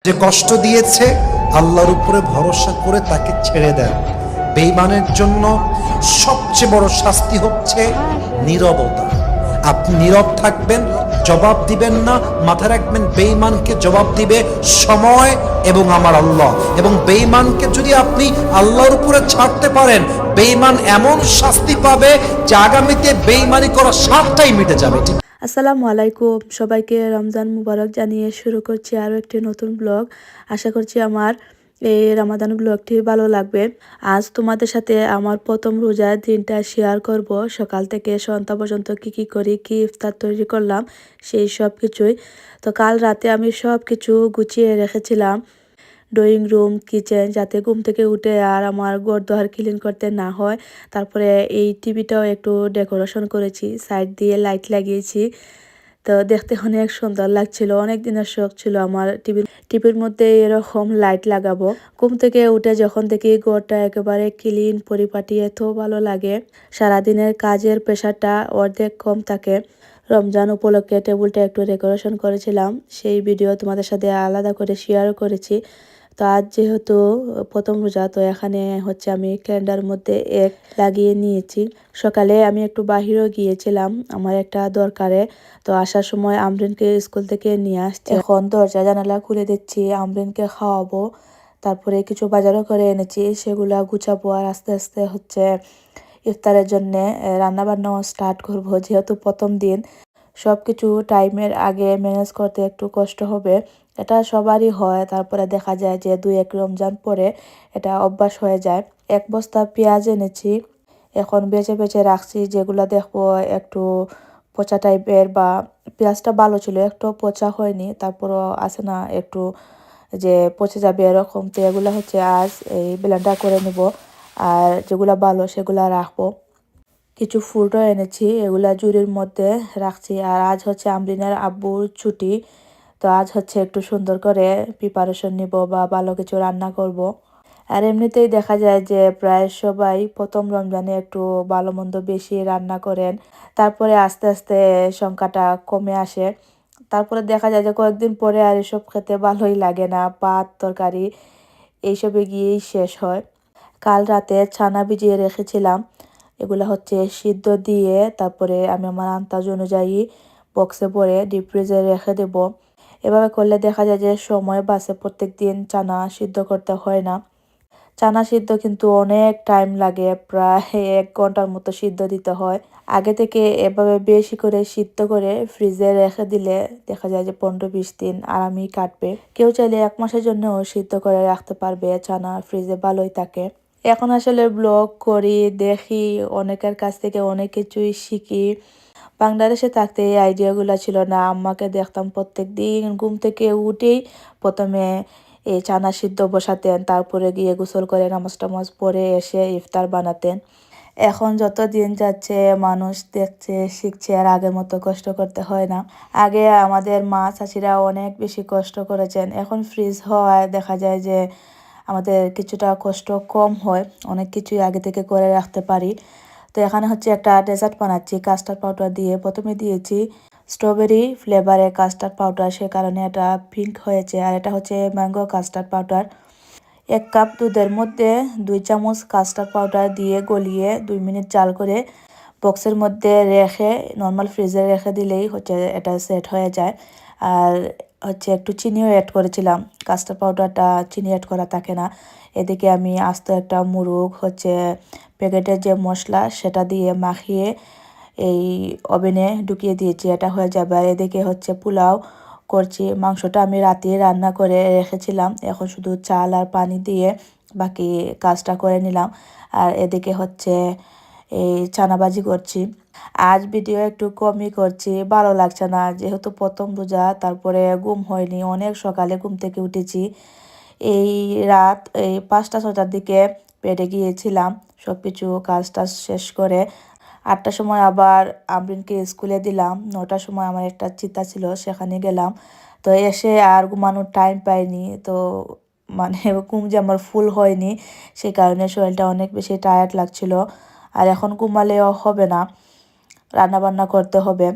যে কষ্ট দিয়েছে আল্লাহর উপরে ভরসা করে তাকে ছেড়ে দেন। বেঈমানের জন্য সবচেয়ে বড় শাস্তি হচ্ছে নীরবতা। আপনি নীরব থাকবেন, জবাব দিবেন না। মাথায় রাখবেন, বেঈমানকে জবাব দিবে সময় এবং আমার আল্লাহ। এবং বেঈমানকে যদি আপনি আল্লাহর উপরে ছাড়তে পারেন, বেঈমান এমন শাস্তি পাবে যে আগামীতে বেঈমানি করা সাতটাই মিটে যাবে। ঠিক। আসসালামু আলাইকুম, সবাইকে রমজান মুবারক জানিয়ে শুরু করছি আরও একটি নতুন ব্লগ। আশা করছি আমার এই রমাদান ব্লগটি ভালো লাগবে। আজ তোমাদের সাথে আমার প্রথম রোজার দিনটা শেয়ার করব। সকাল থেকে সন্ধ্যা পর্যন্ত কি করি, কি ইফতার তৈরি করলাম, সেই সব কিছুই। তো কাল রাতে আমি সব কিছু গুছিয়ে রেখেছিলাম, ড্রয়িং রুম, কিচেন, যাতে ঘুম থেকে উঠে আর আমার ঘর-দুয়ার ক্লিন করতে না হয়। তারপরে এই টিভিটাও একটু ডেকোরেশন করেছি, সাইড দিয়ে লাইট লাগিয়েছি। তো দেখতে অনেক সুন্দর লাগছিল। অনেক দিনের শখ ছিল আমার টিভির মধ্যে এরকম লাইট লাগাবো। ঘুম থেকে উঠে যখন দেখি ঘরটা একেবারে ক্লিন পরিপাটি, এত ভালো লাগে। সারাদিনের কাজের প্রেশারটা অর্ধেক কম থাকে। রমজান উপলক্ষে টেবিলটা একটু ডেকোরেশন করেছিলাম, সেই ভিডিও তোমাদের সাথে আলাদা করে শেয়ার করেছি। তো আজ যেহেতু প্রথম রোজা, তো এখানে হচ্ছে আমি ক্যালেন্ডার মধ্যে এক লাগিয়ে নিয়েছি। সকালে আমি একটু বাহিরেও গিয়েছিলাম আমার একটা দরকারে। তো আসার সময় আমরিনকে স্কুল থেকে নিয়ে আসছি। এখন দরজা জানালা খুলে দিচ্ছি, আমরিনকে খাওয়াবো। তারপরে কিছু বাজারও করে এনেছি, সেগুলা গুছাবো। আর আস্তে আস্তে হচ্ছে ইফতারের জন্যে রান্না বান্নাও স্টার্ট করবো, যেহেতু প্রথম দিন। সব কিছু টাইমের আগে ম্যানেজ করতে একটু কষ্ট হবে, এটা সবারই হয়। তারপরে দেখা যায় যে 2-1 রমজান পরে এটা অভ্যাস হয়ে যায়। 1 বস্তা পেঁয়াজ এনেছি, এখন বেছে বেছে রাখছি, যেগুলো দেখবো একটু পচা টাইপের, বা পেঁয়াজটা ভালো ছিল, একটু পচা হয়নি, তারপরও আছে না একটু যে পচে যাবে এরকম। তো এগুলো হচ্ছে আজ এই ব্লেন্ডার করে নেব, আর যেগুলো ভালো সেগুলো রাখবো। কিছু ফ্রুটও এনেছি, এগুলা ঝুড়ির মধ্যে রাখছি। আর আজ হচ্ছে আমরিনের আব্বুর ছুটি, তো আজ হচ্ছে একটু সুন্দর করে প্রিপারেশন নিব বা ভালো কিছু রান্না করব। আর এমনিতেই দেখা যায় যে প্রায় সবাই প্রথম রমজানে একটু ভালো মন্দ বেশি রান্না করেন, তারপরে আস্তে আস্তে সংখ্যাটা কমে আসে। তারপরে দেখা যায় যে কয়েকদিন পরে আর এসব খেতে ভালোই লাগে না, ভাত তরকারি এইসবে গিয়েই শেষ হয়। কাল রাতে ছানা ভিজিয়ে রেখেছিলাম, এগুলো হচ্ছে সিদ্ধ দিয়ে তারপরে আমি আমার আন্দাজ অনুযায়ী বক্সে ভরে ডিপ ফ্রিজে রেখে দেব। এভাবে করলে দেখা যায় যে সময় বাঁচে, প্রত্যেক দিন চানা সিদ্ধ করতে হয় না। চানা সিদ্ধ কিন্তু অনেক টাইম লাগে, প্রায় 1 ঘন্টার মতো সিদ্ধ দিতে হয়। আগে থেকে এভাবে বেশি করে সিদ্ধ করে ফ্রিজে রেখে দিলে দেখা যায় যে 15-20 দিন আরামই কাটবে। কেউ চাইলে 1 মাসের জন্যও সিদ্ধ করে রাখতে পারবে, চানা ফ্রিজে ভালোই থাকে। এখন আসলে ব্লগ করি, দেখি, অনেকের কাছ থেকে অনেক কিছুই শিখি। বাংলাদেশে থাকতে এই আইডিয়াগুলো ছিল না। আম্মাকে দেখতাম প্রত্যেক দিন ঘুম থেকে উঠেই প্রথমে এই চানা সিদ্ধ বসাতেন, তারপরে গিয়ে গোসল করে নামাজ টামাজ পড়ে এসে ইফতার বানাতেন। এখন যত দিন যাচ্ছে মানুষ দেখছে, শিখছে, আর আগের মতো কষ্ট করতে হয় না। আগে আমাদের মা চাচিরা অনেক বেশি কষ্ট করেছেন, এখন ফ্রিজ হওয়ায় দেখা যায় যে আমাদের কিছুটা কষ্ট কম হয়, অনেক কিছুই আগে থেকে করে রাখতে পারি। তো এখানে হচ্ছে একটা ডেজার্ট বানাচ্ছি কাস্টার্ড পাউডার দিয়ে। প্রথমে দিয়েছি স্ট্রবেরি ফ্লেভারের কাস্টার্ড পাউডার, সে কারণে এটা পিঙ্ক হয়েছে। আর এটা হচ্ছে ম্যাঙ্গো কাস্টার্ড পাউডার। 1 কাপ দুধের মধ্যে 2 চামচ কাস্টার্ড পাউডার দিয়ে গলিয়ে 2 মিনিট জাল করে বক্সের মধ্যে রেখে নর্মাল ফ্রিজে রেখে দিলেই হচ্ছে এটা সেট হয়ে যায়। আর হচ্ছে একটু চিনিও অ্যাড করেছিলাম, কাস্টার্ড পাউডারটা চিনি অ্যাড করা থাকে না। এদিকে আমি আস্ত একটা মুরগ হচ্ছে প্যাকেটের যে মশলা সেটা দিয়ে মাখিয়ে এই ওভেনে ঢুকিয়ে দিয়েছি, এটা হয়ে যাবে। আর এদিকে হচ্ছে পোলাও করছি, মাংসটা আমি রাতে রান্না করে রেখেছিলাম, এখন শুধু চাল আর পানি দিয়ে বাকি কাজটা করে নিলাম। আর এদিকে হচ্ছে এই চানাবাজি করছি। আজ ভিডিও একটু কমই করছি, ভালো লাগছে না, যেহেতু প্রথম রোজা, তারপরে ঘুম হয়নি, অনেক সকালে ঘুম থেকে উঠেছি। এই রাত এই 5টা-6টার দিকে বেডে গিয়েছিলাম, সব কিছু কাজ টাজ শেষ করে 8টার সময় আবার আমরিনকে স্কুলে দিলাম। 9টার সময় আমার একটা চিতা ছিল, সেখানে গেলাম। তো এসে আর ঘুমানোর টাইম পাইনি, তো মানে ঘুম যে আমার ফুল হয়নি, সেই কারণে শরীরটা অনেক বেশি টায়ার্ড লাগছিল। আর এখন ঘুমালেও হবে না, রান্না বান্না করতে হবে।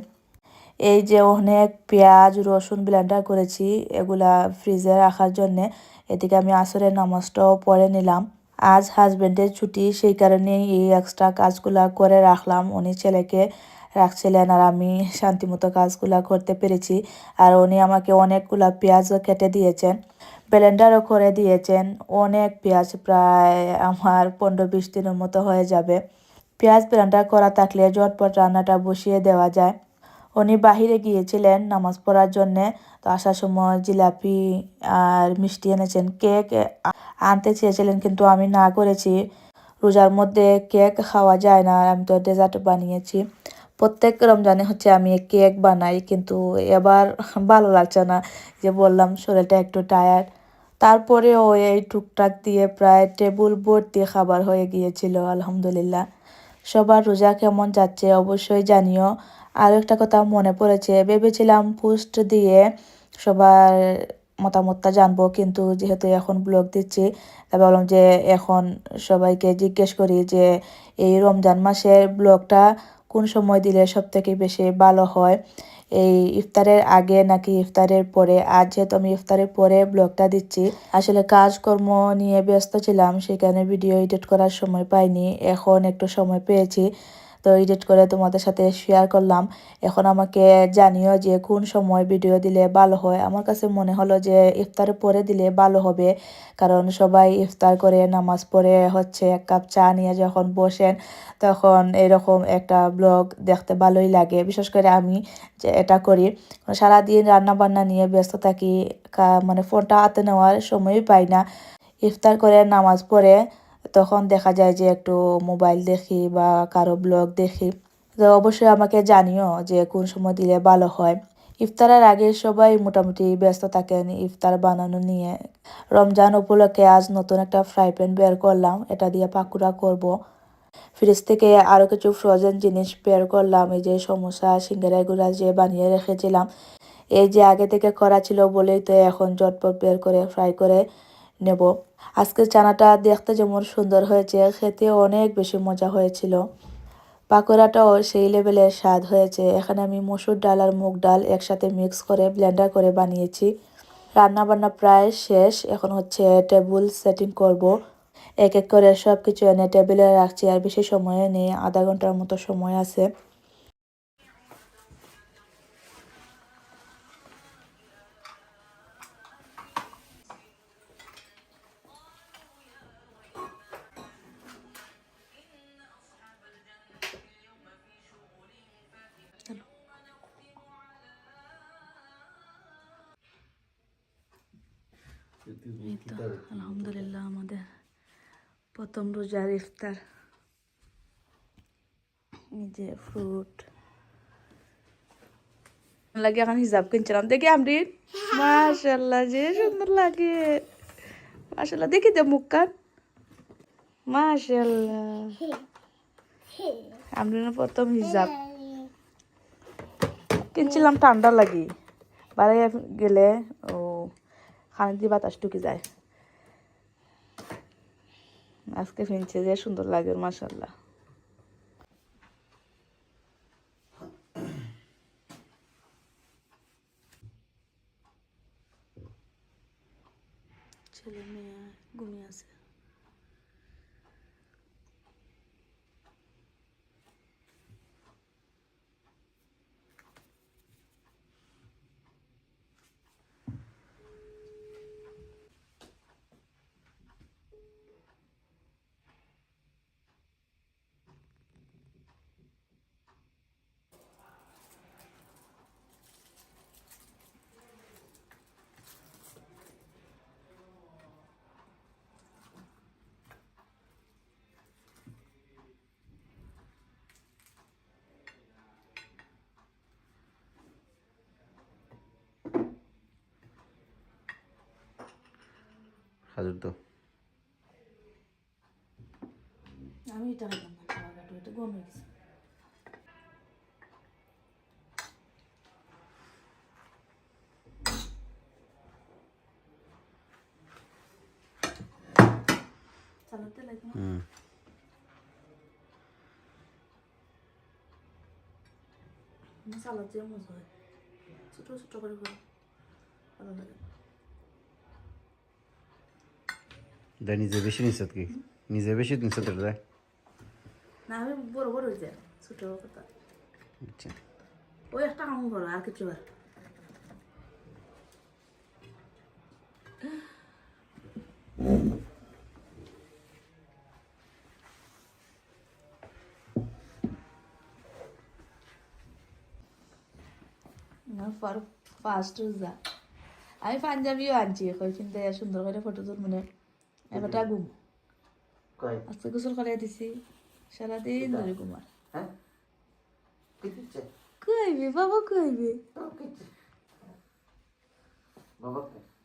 এই যে অনেক পেঁয়াজ রসুন ব্লেন্ডার করেছি, এগুলা ফ্রিজে রাখার জন্যে। এদিকে আমি আসরের নামাজটাও পড়ে নিলাম। আজ হাজবেন্ডের ছুটি, সেই কারণেই এই এক্সট্রা কাজগুলা করে রাখলাম। উনি ছেলেকে রাখছিলেন আর আমি শান্তিমতো কাজগুলা করতে পেরেছি। আর উনি আমাকে অনেকগুলা পেঁয়াজও কেটে দিয়েছেন, ব্লেন্ডারও করে দিয়েছেন। অনেক পেঁয়াজ, প্রায় আমার 15-20 দিনের মতো হয়ে যাবে। পেঁয়াজ ব্লেন্ডার করা থাকলে ঝটপট রান্নাটা বসিয়ে দেওয়া যায়। উনি বাহিরে গিয়েছিলেন নামাজ পড়ার জন্যে, তো আসার সময় জিলাপি আর মিষ্টি এনেছেন। কেক আনতে চেয়েছিলেন কিন্তু আমি না করেছি। রোজার মধ্যে কেক খাওয়া যায় না, আর আমি তো ডেজার্ট বানিয়েছি। প্রত্যেক রমজানে হচ্ছে আমি কেক বানাই, কিন্তু এবার ভালো লাগছে না, যে বললাম শরীরটা একটু টায়ার্ড। তারপরেও এই টুকটাক দিয়ে প্রায় টেবিল ভর্তি খাবার হয়ে গিয়েছিল। আলহামদুলিল্লাহ। সবার রোজা কেমন যাচ্ছে অবশ্যই জানিও। আর একটা কথা মনে পড়েছে, ভেবেছিলাম পোস্ট দিয়ে সবার মতামতটা জানবো, কিন্তু যেহেতু এখন ব্লগ দিচ্ছি, তাই ভাবলাম যে এখন সবাইকে জিজ্ঞেস করি যে এই রমজান মাসের ব্লগটা কোন সময় দিলে সব থেকে বেশি ভালো হয়, এই ইফতারের আগে নাকি ইফতারের পরে। আজ যেহেতু আমি ইফতারের পরে ব্লগটা দিচ্ছি, আসলে কাজকর্ম নিয়ে ব্যস্ত ছিলাম, সেখানে ভিডিও এডিট করার সময় পাইনি। এখন একটু সময় পেয়েছি, তো এডিট করে তোমাদের সাথে শেয়ার করলাম। এখন আমাকে জানিও যে কোন সময় ভিডিও দিলে ভালো হয়। আমার কাছে মনে হলো যে ইফতারের পরে দিলে ভালো হবে, কারণ সবাই ইফতার করে নামাজ পড়ে হচ্ছে এক কাপ চা নিয়ে যখন বসেন, তখন এরকম একটা ব্লগ দেখতে ভালোই লাগে। বিশেষ করে আমি যে এটা করি, সারাদিন রান্না বান্না নিয়ে ব্যস্ত থাকি, মানে ফোনটা হাতে নেওয়ার সময়ই পাই না। ইফতার করে নামাজ পড়ে তখন দেখা যায় যে একটু মোবাইল দেখি বা কারো ব্লগ দেখি। তো অবশ্যই আমাকে জানিও যে কোন সময় দিলে ভালো হয়। ইফতারের আগে সবাই মোটামুটি ব্যস্ত থাকেন ইফতার বানানো নিয়ে। রমজান উপলক্ষে আজ নতুন একটা ফ্রাই প্যান বের করলাম, এটা দিয়ে পাকুড়া করব। ফ্রিজ থেকে আরও কিছু ফ্রোজেন জিনিস বের করলাম, এই যে সমোসা সিঙ্গারা এগুলা যে বানিয়ে রেখেছিলাম, এই যে আগে থেকে করা ছিল বলেই তো এখন ঝটপট বের করে ফ্রাই করে নেব। আজকের চানাটা দেখতে যেমন সুন্দর হয়েছে, খেতে অনেক বেশি মজা হয়েছিল। পাকোড়াটাও সেই লেভেলের স্বাদ হয়েছে। এখানে আমি মসুর ডাল আর মুগ ডাল একসাথে মিক্স করে ব্লেন্ডার করে বানিয়েছি। রান্না বান্না প্রায় শেষ, এখন হচ্ছে টেবিল সেটিং করব। এক এক করে সব কিছু এনে টেবিলে রাখছি, আর বেশি সময় নেই, আধা ঘন্টার মতো সময় আছে। এই তো আলহামদুলিল্লাহ আমাদের প্রথম রোজার ইফতার। এই যে ফ্রুট লাগে, এখন হিসাব কিনছিলাম। দেখি আমরিন, মাশাল্লাহ যে সুন্দর লাগে। মাশাল্লাহ, দেখি দে মুখ কান। মাশাল্লাহ, আমরিনের প্রথম হিসাব কিনছিলাম, ঠান্ডা লাগি বাড়ি গেলে ও খানি দিয়ে বাতাস ঢুকে যায়। আজকে ফিনছে যে সুন্দর লাগে, মাশাল্লাহ। ছেলে মেয়ে ঘুমিয়ে আছে। খাজুর দাও। আমি এটা খাইতাম না, খাওয়াটা এটা গরম হয়ে গেছে। চালাতে লাগবে না। সালাদ দিয়ে মজা হয়, ছোটো ছোটো করে করে ভালো লাগে। দেয় নিজে বেশি নিছত কি নিজে বেশি নিছত দেয়। না আমি বড় বড় হয়ে যায়, ছোটো কথা আচ্ছা ওই একটা কাম করো আর কিছু আর। না ফার্স্ট রোজা আমি পাঞ্জাবিও আনছি এখন, কিন্তু সুন্দর করে ফটো তোর মানে এবারটা ঘুম কই আজকে গোসল করে দিছি, সারাদিন ধরে ঘুমার। হ্যাঁ কি দিচ্ছে কইবি বাবা কইবি বাবা